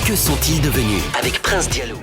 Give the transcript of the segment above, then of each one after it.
Que sont-ils devenus avec Prince Diallo?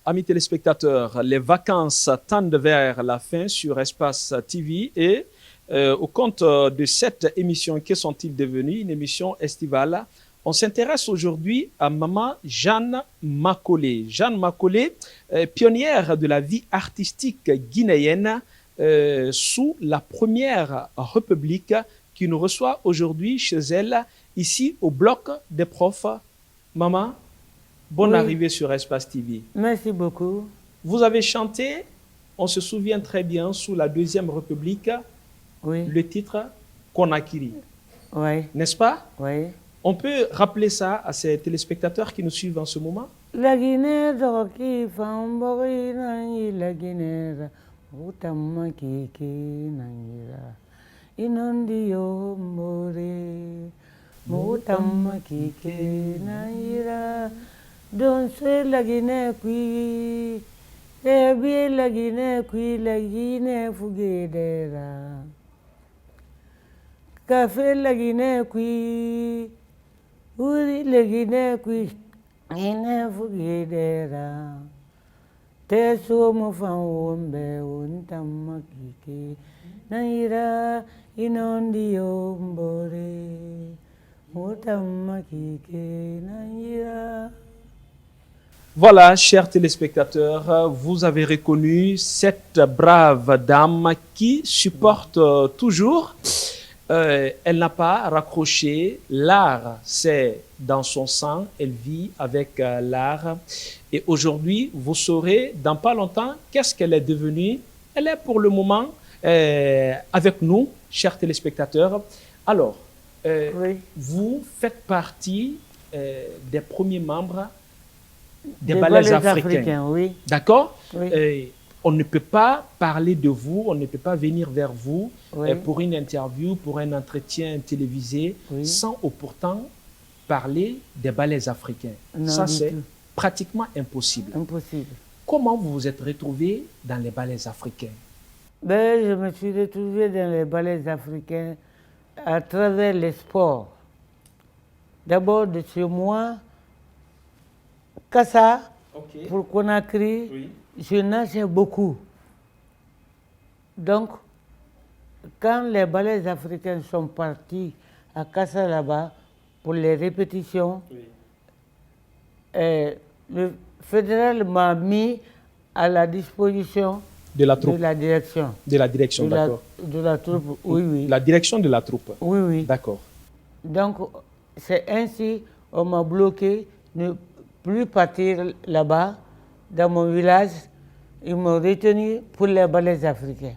Amis téléspectateurs, les vacances tendent vers la fin sur Espace TV et au compte de cette émission, que sont-ils devenus? Une émission estivale On s'intéresse aujourd'hui à maman Jeanne Makolé. Jeanne Makolé, pionnière de la vie artistique guinéenne sous la première République, qui nous reçoit aujourd'hui chez elle, ici au bloc des profs. Maman, bonne arrivée sur Espace TV. Merci beaucoup. Vous avez chanté, on se souvient très bien, sous la Deuxième République, le titre Conakry. Oui. N'est-ce pas? Oui. On peut rappeler ça à ces téléspectateurs qui nous suivent en ce moment? La Guinée, la Guinée, Utama kiki nangira, inondio more, Utama kiki nangira, danse la Guinée qui, bien la Guinée fugedera, café la Guinée qui, uri la Guinée qui, Guinée fugedera. Teso mo fawombe untama kike naira inondi ombore utama kike naira. Voilà, chers téléspectateurs, vous avez reconnu cette brave dame qui supporte toujours. Elle n'a pas raccroché. L'art, c'est dans son sang. Elle vit avec l'art. Et aujourd'hui, vous saurez dans pas longtemps qu'est-ce qu'elle est devenue. Elle est pour le moment avec nous, chers téléspectateurs. Alors, vous faites partie des premiers membres des ballets africains. Oui. D'accord? Oui. On ne peut pas parler de vous, on ne peut pas venir vers vous pour une interview, pour un entretien télévisé, sans pourtant parler des ballets africains. Non, ça, c'est pratiquement impossible. Impossible. Comment vous vous êtes retrouvé dans les ballets africains? Ben, je me suis retrouvé dans les ballets africains à travers les sports. D'abord, de chez moi, Kassa, pour Conakry, je nageais beaucoup. Donc, quand les ballets africains sont partis à Kassa là-bas pour les répétitions, le fédéral m'a mis à la disposition de la troupe. De la direction. De la direction, d'accord. De la troupe, oui. La direction de la troupe. Oui. D'accord. Donc, c'est ainsi on m'a bloqué, ne plus partir là-bas, dans mon village. Ils m'ont retenu pour les ballets africains.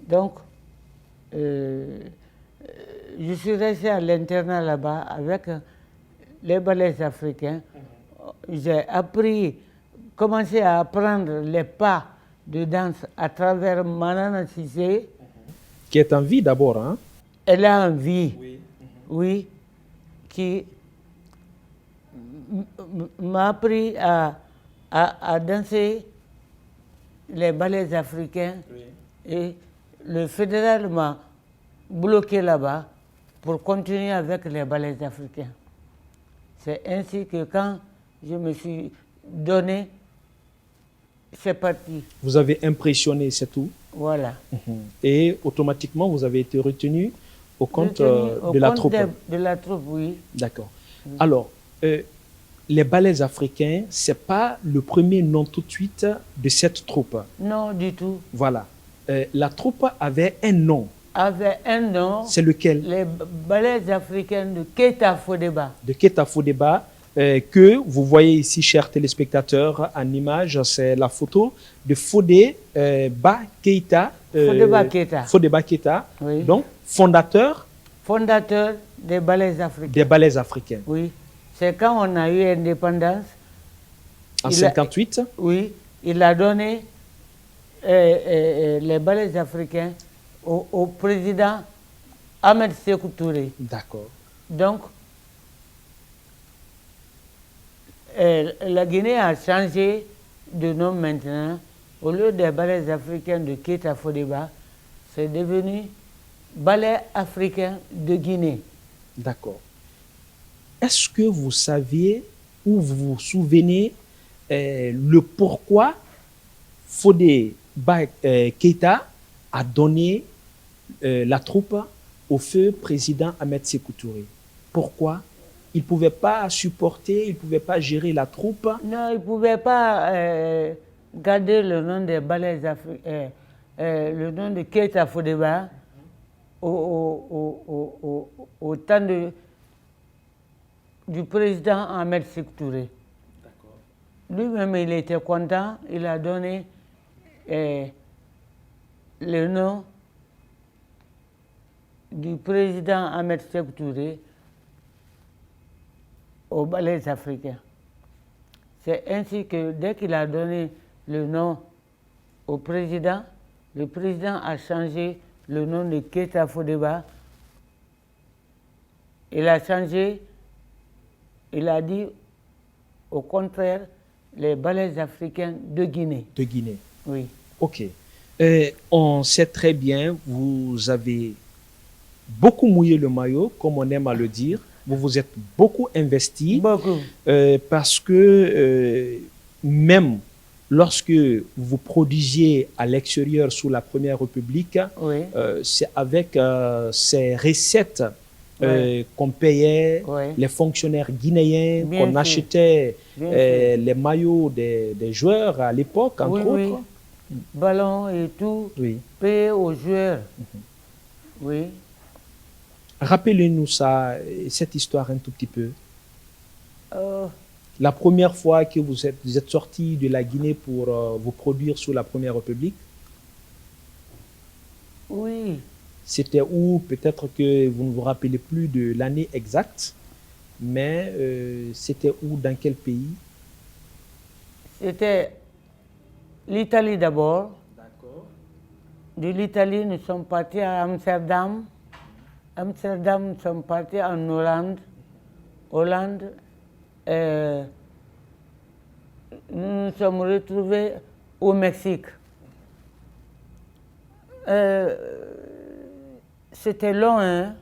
Donc, je suis resté à l'internat là-bas avec les ballets africains. J'ai commencé à apprendre les pas de danse à travers Manana Cissé. Qui est en vie d'abord, hein? Elle a en vie, oui, qui m'a appris à danser les ballets africains et le fédéral m'a bloqué là-bas pour continuer avec les ballets africains. C'est ainsi que quand je me suis donné, c'est parti. Vous avez impressionné, c'est tout? Voilà. Et automatiquement, vous avez été retenu au compte de la troupe? De la troupe, oui. D'accord. Alors, les ballets africains, ce n'est pas le premier nom tout de suite de cette troupe. Non, du tout. Voilà. La troupe avait un nom. Avait un nom. C'est lequel? Les ballets africains de Keita Fodeba. De Keita Fodeba, que vous voyez ici, chers téléspectateurs, en image, c'est la photo de Fodeba Keita. Fodeba Keita. Fodeba Keita, oui. Donc fondateur. Fondateur des ballets africains. Des ballets africains. Oui. C'est quand on a eu l'indépendance. En 1958. Oui. Il a donné les ballets africains au président Ahmed Sékou Touré. D'accord. Donc, la Guinée a changé de nom maintenant. Au lieu des ballets africains de Keita Fodeba, c'est devenu ballet africain de Guinée. D'accord. Est-ce que vous saviez ou vous vous souvenez le pourquoi Fodeba Keita a donné la troupe au feu président Ahmed Sékou Touré? Pourquoi il ne pouvait pas supporter, il ne pouvait pas gérer la troupe. Non, il ne pouvait pas garder le nom des ballets africains, le nom de Keita Fodeba au temps du président Ahmed Sékou Touré. Lui-même, il était content, il a donné le nom du président Ahmed Sékou Touré aux ballets africains. C'est ainsi que dès qu'il a donné le nom au président, le président a changé le nom de Keita Fodeba. Il a changé, il a dit au contraire, les ballets africains de Guinée. De Guinée. Oui. Ok. On sait très bien, vous avez beaucoup mouillé le maillot, comme on aime à le dire. Vous vous êtes beaucoup investi. Beaucoup. Parce que même lorsque vous produisiez à l'extérieur sous la Première République, Oui. c'est avec ces recettes Oui. qu'on payait Oui. les fonctionnaires guinéens, Bien qu'on sûr. achetait Bien les maillots des joueurs à l'époque, entre Oui, autres. oui. Ballons et tout, Oui. payé aux joueurs. Oui. Rappelez-nous ça, cette histoire un tout petit peu. Euh, La première fois que vous êtes sorti de la Guinée pour vous produire sous la Première République, oui. c'était où? Peut-être que vous ne vous rappelez plus de l'année exacte, mais c'était où, dans quel pays? C'était l'Italie d'abord. D'accord. De l'Italie, nous sommes partis à Amsterdam. Amsterdam, nous sommes partis en Hollande. Hollande, nous nous sommes retrouvés au Mexique. C'était long, hein?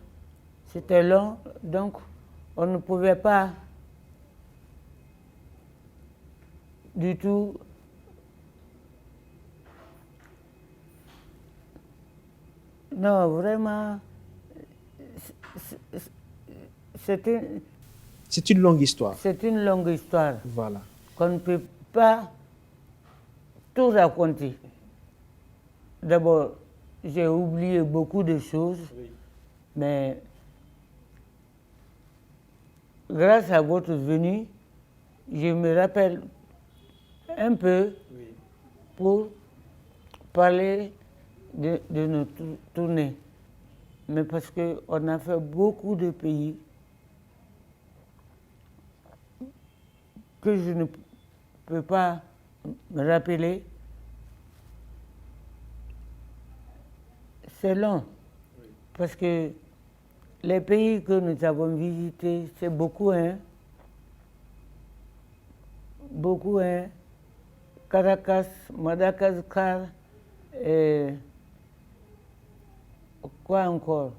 C'était long, donc on ne pouvait pas du tout non, vraiment, C'est une longue histoire. c'est une longue histoire Voilà. qu'on ne peut pas tout raconter. D'abord, j'ai oublié beaucoup de choses, mais grâce à votre venue, je me rappelle un peu pour parler de notre tournée. Mais parce qu'on a fait beaucoup de pays que je ne peux pas me rappeler. C'est long, parce que les pays que nous avons visités, c'est beaucoup, hein. Beaucoup, hein. Caracas, Madagascar, et quoi encore?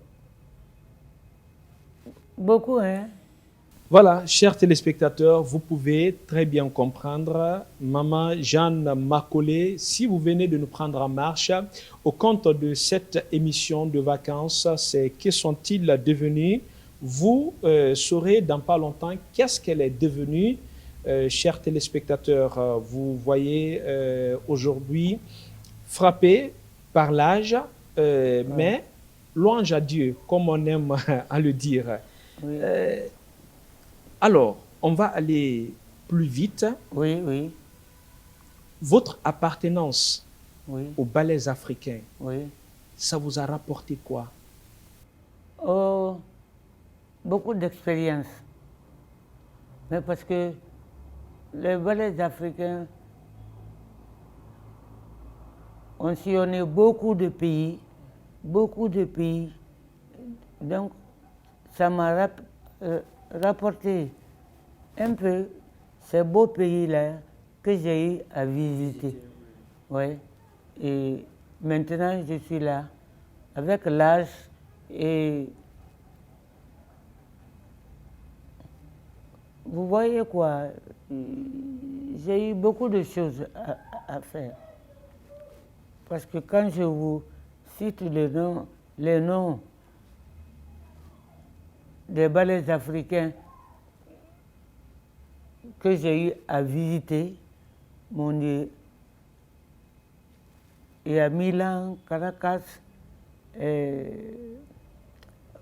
Beaucoup, hein. Voilà, chers téléspectateurs, vous pouvez très bien comprendre, Maman Jeanne Macaulay, si vous venez de nous prendre en marche, au compte de cette émission de vacances, c'est que sont-ils devenus? Vous saurez dans pas longtemps qu'est-ce qu'elle est devenue. Chers téléspectateurs, vous voyez aujourd'hui frappé par l'âge, mais louange à Dieu, comme on aime à le dire. Oui, Alors, on va aller plus vite. oui, oui, Votre appartenance oui, aux ballets africains, oui. ça vous a rapporté quoi? Oh, beaucoup d'expérience. Mais parce que les ballets africains ont sillonné beaucoup de pays, beaucoup de pays. Donc, ça m'a rapporté un peu ces beaux pays-là que j'ai eu à visiter. Ouais. Et maintenant, je suis là, avec l'âge et vous voyez quoi, j'ai eu beaucoup de choses à faire. Parce que quand je vous cite les noms des ballets africains que j'ai eu à visiter, mon Dieu, il y a Milan, Caracas,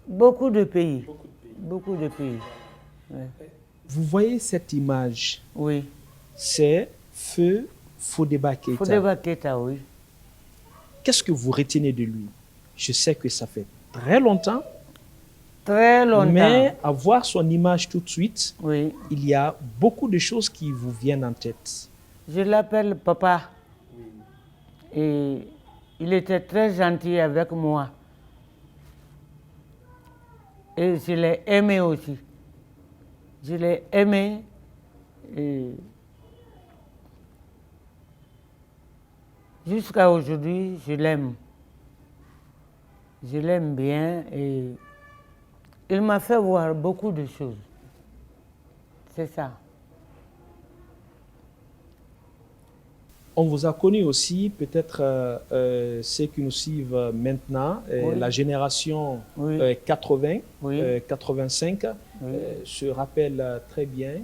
beaucoup de pays. Beaucoup de pays. Ouais. Vous voyez cette image, Oui. c'est Feu Fodeba Keïta. Fodeba Keïta, oui. Qu'est-ce que vous retenez de lui? Je sais que ça fait très longtemps. Très longtemps. Mais à voir son image tout de suite, oui. Il y a beaucoup de choses qui vous viennent en tête. Je l'appelle papa. Oui. Et il était très gentil avec moi. Et je l'ai aimé aussi. Je l'ai aimé. Et jusqu'à aujourd'hui, je l'aime. Je l'aime bien et il m'a fait voir beaucoup de choses. C'est ça. On vous a connu aussi, peut-être ceux qui nous suivent maintenant, oui. La génération oui. 80, oui. 85, oui. se rappelle très bien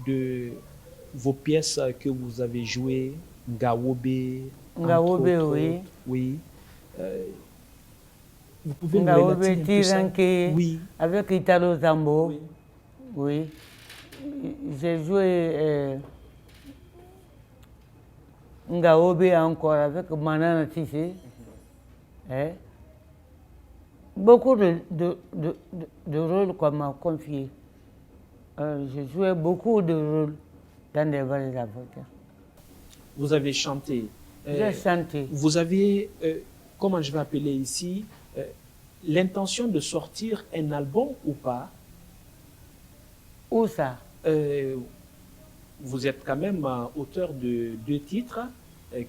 de vos pièces que vous avez jouées, Ngawobe, oui. Oui. Vous pouvez Ngawobe, nous relater un peu ça? Oui. Avec Italo Zambo. Oui. Oui. J'ai joué Ngawobe encore avec Manana Tissé. Beaucoup de rôles qu'on m'a confiés. J'ai joué beaucoup de rôles dans des ballets africains. Vous avez chanté. J'ai chanté. Vous avez, comment je vais appeler ici, l'intention de sortir un album ou pas? Où ça? Vous êtes quand même auteur de 2 titres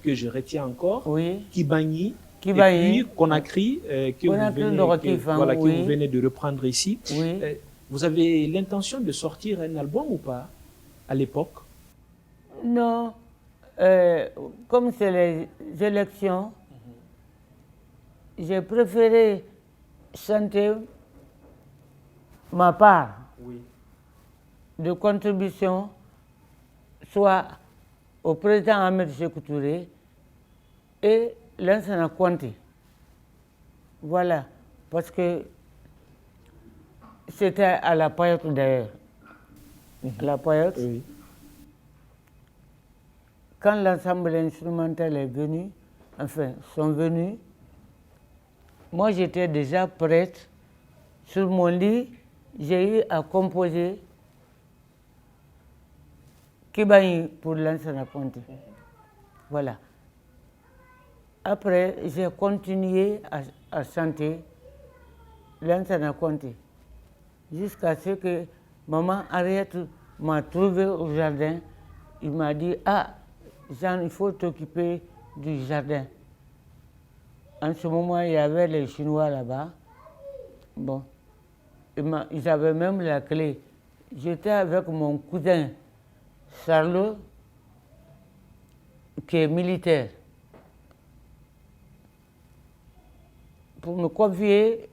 que je retiens encore. Oui. Kibani et puis Conakry, que vous venez de reprendre ici. Oui. Vous avez l'intention de sortir un album ou pas à l'époque? Non. Comme c'est les élections, j'ai préféré chanter ma part de contribution, soit au président Ahmed Sékou Touré et Lansana Conté. Voilà, parce que c'était à la période d'ailleurs. À la période. Oui. Quand l'ensemble instrumental est venu, enfin, sont venus, moi j'étais déjà prête. Sur mon lit, j'ai eu à composer Kibani pour Lansana Conté. Voilà. Après, j'ai continué à chanter Lansana Conté jusqu'à ce que maman Ariette m'a trouvé au jardin. Il m'a dit, ah, Jean, il faut t'occuper du jardin. En ce moment, il y avait les Chinois là-bas. Bon, ils avaient même la clé. J'étais avec mon cousin Charlot, qui est militaire, pour me confier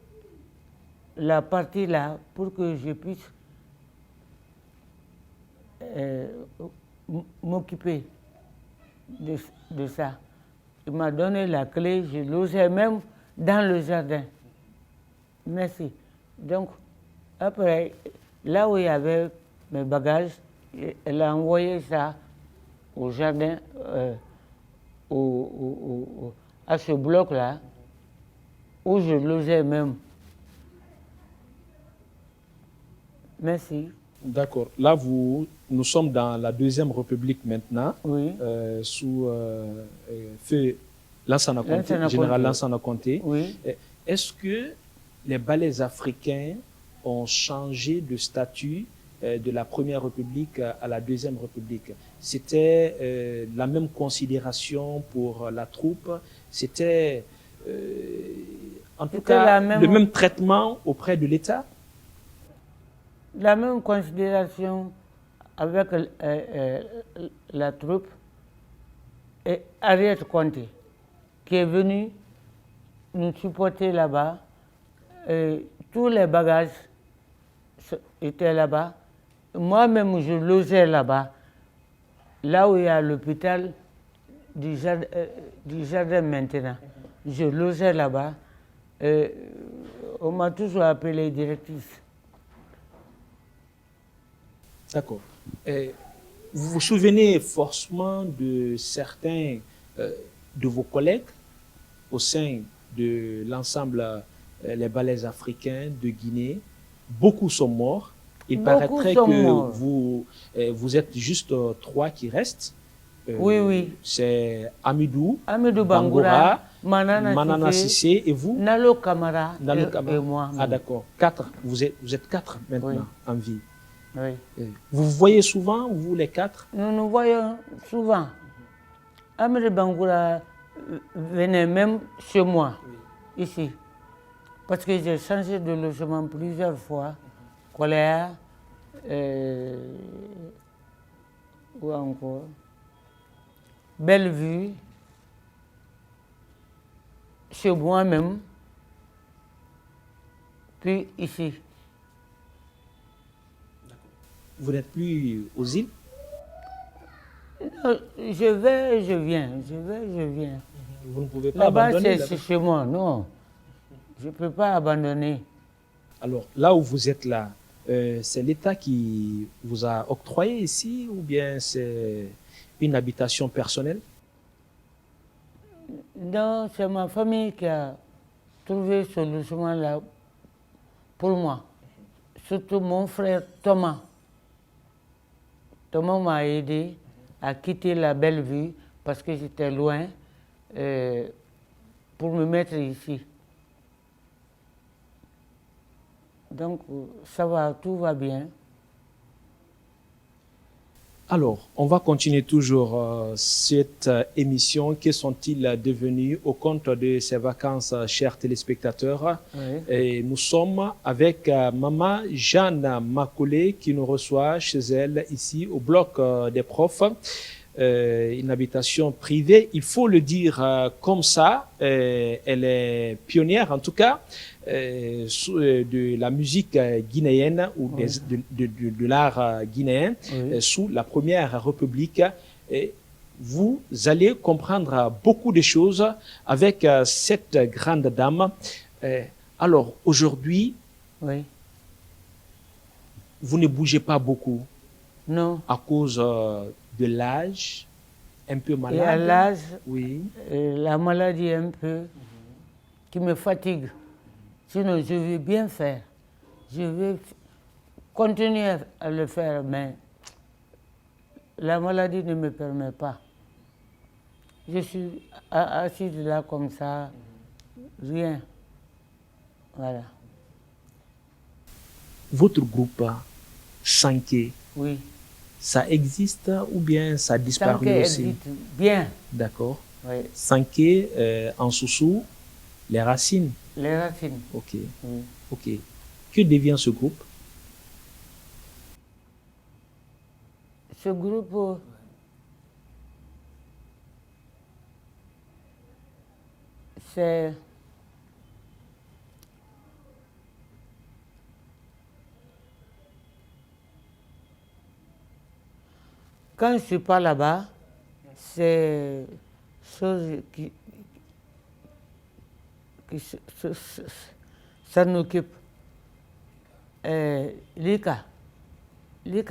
la partie là pour que je puisse m'occuper de ça. Il m'a donné la clé, je logeais même dans le jardin. Merci. Donc, après, là où il y avait mes bagages, elle a envoyé ça au jardin, à ce bloc-là, où je logeais même. Merci. D'accord. Là, nous sommes dans la Deuxième République maintenant, oui. Sous feu Lansana Conté, général Lansana Conté. Oui. Est-ce que les ballets africains ont changé de statut de la Première République à la Deuxième République? C'était la même considération pour la troupe? C'était en tout cas le même traitement auprès de l'État? La même considération avec la troupe et Ariette Conté, qui est venu nous supporter là-bas. Tous les bagages étaient là-bas. moi-même, je logeais là-bas, là où il y a l'hôpital du jardin maintenant. Je logeais là-bas. On m'a toujours appelé directrice. D'accord. Vous vous souvenez forcément de certains de vos collègues au sein de l'ensemble les ballets africains de Guinée. Beaucoup sont morts. Il paraîtrait que vous êtes juste 3 qui restent. Oui. C'est Amidou Bangoura, Manana Sissé et vous Nalo Kamara et moi. Ah d'accord. 4. Vous êtes 4 maintenant en vie. Oui. Vous voyez souvent, vous les 4? Nous nous voyons souvent. Amidou Bangoura venait même chez moi, ici. Parce que j'ai changé de logement plusieurs fois. Colère, où encore? Bellevue, chez moi-même, puis ici. Vous n'êtes plus aux îles? Je vais et je viens, je vais et je viens. Vous ne pouvez pas abandonner là-bas, c'est chez moi, non. Je ne peux pas abandonner. Alors, là où vous êtes là, c'est l'État qui vous a octroyé ici ou bien c'est une habitation personnelle? Non, c'est ma famille qui a trouvé ce logement-là pour moi. Surtout mon frère Thomas. Thomas m'a aidé à quitter la Bellevue parce que j'étais loin pour me mettre ici. Donc, ça va, tout va bien. Alors, on va continuer toujours cette émission. Que sont-ils devenus au compte de ces vacances, chers téléspectateurs? Oui. Et nous sommes avec Maman Jeanne Makolé qui nous reçoit chez elle ici au bloc des profs. Une habitation privée, il faut le dire comme ça. Elle est pionnière en tout cas de la musique guinéenne ou de l'art guinéen sous la Première République. Et vous allez comprendre beaucoup de choses avec cette grande dame. Alors aujourd'hui, vous ne bougez pas beaucoup. Non. À cause de l'âge, un peu malade. Et à l'âge, la maladie un peu qui me fatigue. Sinon, je veux bien faire. Je veux continuer à le faire, mais la maladie ne me permet pas. Je suis assise là comme ça, rien. Voilà. Votre groupe Sanké, oui. Ça existe ou bien ça a disparu Sanké aussi? existe bien. D'accord. Oui. Sanké, en Soussou, les racines. Les racines. Ok. Oui. Ok. Que devient ce groupe? Ce groupe, c'est quand je ne suis pas là-bas, c'est chose qui s'en occupe. Lika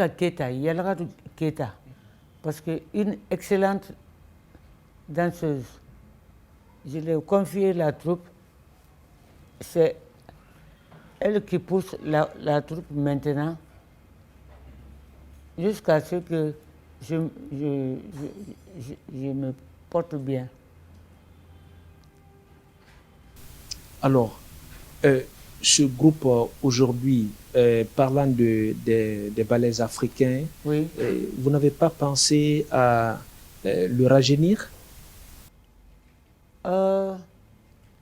Keita, Yalratu Keita, parce qu'une excellente danseuse, je lui ai confié la troupe, c'est elle qui pousse la troupe maintenant, jusqu'à ce que je me porte bien. Alors, ce groupe aujourd'hui, parlant des ballets africains, oui. Vous n'avez pas pensé à le rajeunir?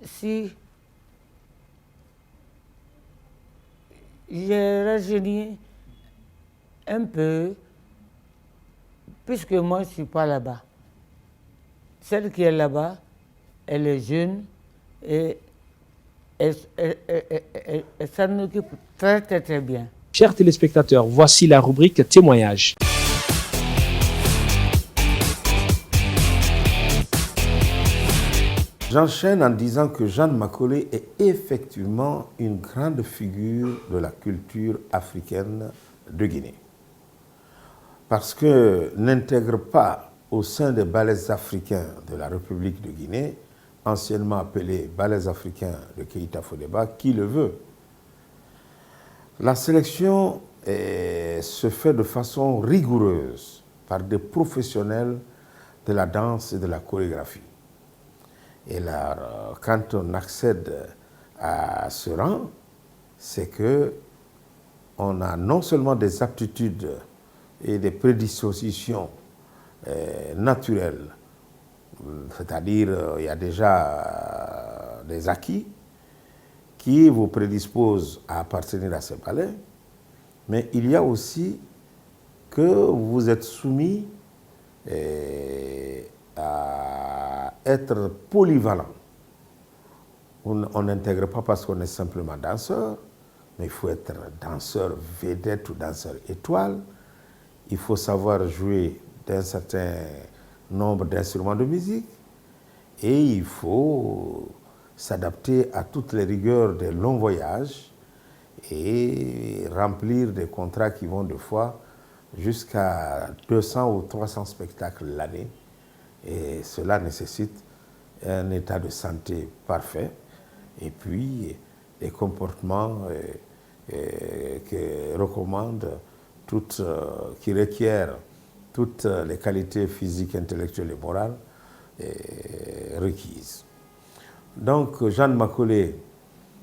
Si j'ai rajeuni un peu, puisque moi je ne suis pas là-bas. Celle qui est là-bas, elle est jeune et elle s'en occupe très très très bien. Chers téléspectateurs, voici la rubrique témoignages. J'enchaîne en disant que Jeanne Macaulay est effectivement une grande figure de la culture africaine de Guinée. Parce que n'intègre pas au sein des ballets africains de la République de Guinée, anciennement appelés ballets africains de Keïta Fodeba, qui le veut. La sélection se fait de façon rigoureuse par des professionnels de la danse et de la chorégraphie. Et là, quand on accède à ce rang, c'est que on a non seulement des aptitudes et des prédispositions naturelles, c'est-à-dire il y a déjà des acquis qui vous prédisposent à appartenir à ces ballets, mais il y a aussi que vous êtes soumis à être polyvalent. On n'intègre pas parce qu'on est simplement danseur, mais il faut être danseur vedette ou danseur étoile. Il faut savoir jouer d'un certain nombre d'instruments de musique et il faut s'adapter à toutes les rigueurs des longs voyages et remplir des contrats qui vont de fois jusqu'à 200 ou 300 spectacles l'année. Et cela nécessite un état de santé parfait et puis des comportements que recommandent qui requièrent toutes les qualités physiques, intellectuelles et morales requises. Donc Jeanne Macaulay,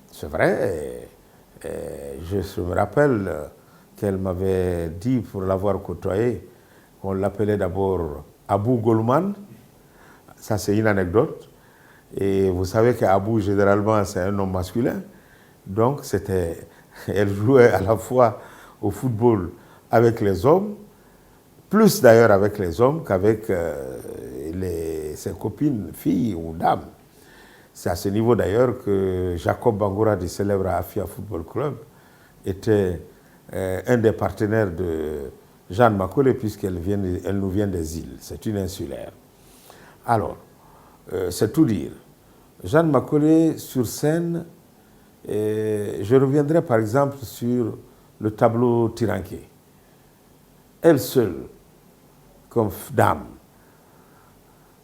c'est vrai, je me rappelle qu'elle m'avait dit, pour l'avoir côtoyé, qu'on l'appelait d'abord Abou Goldman. Ça, c'est une anecdote. Et vous savez qu'Abou, généralement, c'est un homme masculin. Donc, elle jouait à la fois au football avec les hommes, plus d'ailleurs avec les hommes qu'avec ses copines, filles ou dames. C'est à ce niveau d'ailleurs que Jacob Bangoura du célèbre Afia Football Club était un des partenaires de Jeanne Macaulay, puisqu'elle nous vient des îles. C'est une insulaire. Alors, c'est tout dire. Jeanne Macaulay sur scène, je reviendrai par exemple sur le tableau Tiranké. Elle seule, comme dame,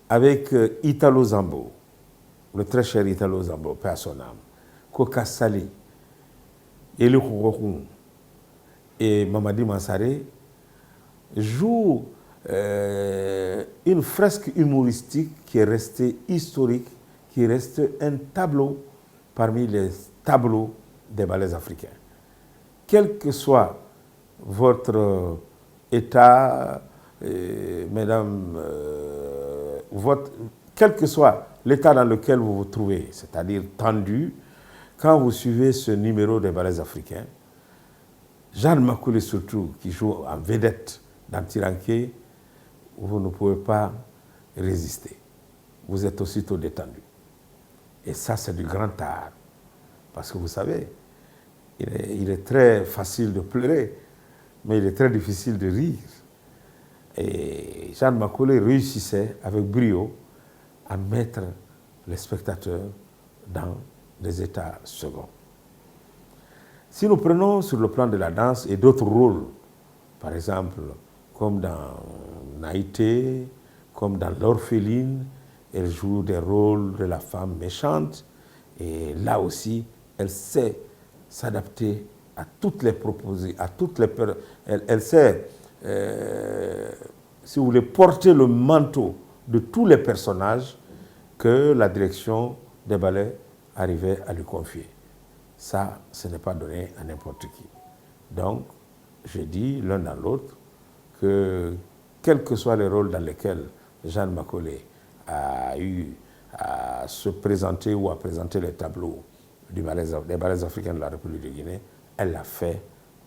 avec Italo Zambo, le très cher Italo Zambo, paix à son âme, Koka Sali, Eli Koukokoum et Mamadi Mansaré, joue une fresque humoristique qui est restée historique, qui reste un tableau parmi les tableaux des ballets africains. Quel que soit votre état, mesdames, quel que soit l'état dans lequel vous vous trouvez, c'est-à-dire tendu, quand vous suivez ce numéro des ballets africains, Jeanne Macaulay surtout, qui joue en vedette dans Tiranké, vous ne pouvez pas résister. Vous êtes aussitôt détendu. Et ça, c'est du grand art. Parce que vous savez, il est très facile de pleurer, mais il est très difficile de rire. Et Jeanne Macaulay réussissait avec brio à mettre les spectateurs dans des états seconds. Si nous prenons sur le plan de la danse et d'autres rôles, par exemple, comme dans Naïté, comme dans L'Orpheline, elle joue des rôles de la femme méchante et là aussi, elle sait s'adapter à toutes les propositions, à toutes les... Elle sait, si vous voulez, porter le manteau de tous les personnages que la direction des ballets arrivait à lui confier. Ça, ce n'est pas donné à n'importe qui. Donc, je dis l'un dans l'autre que, quels que soient les rôles dans lesquels Jeanne Macaulay a eu à se présenter ou à présenter les tableaux des ballets africains de la République de Guinée, elle l'a fait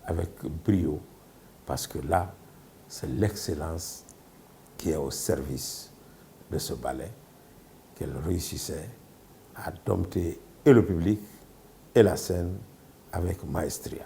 avec brio, parce que là, c'est l'excellence qui est au service de ce ballet qu'elle réussissait à dompter et le public et la scène avec maestria.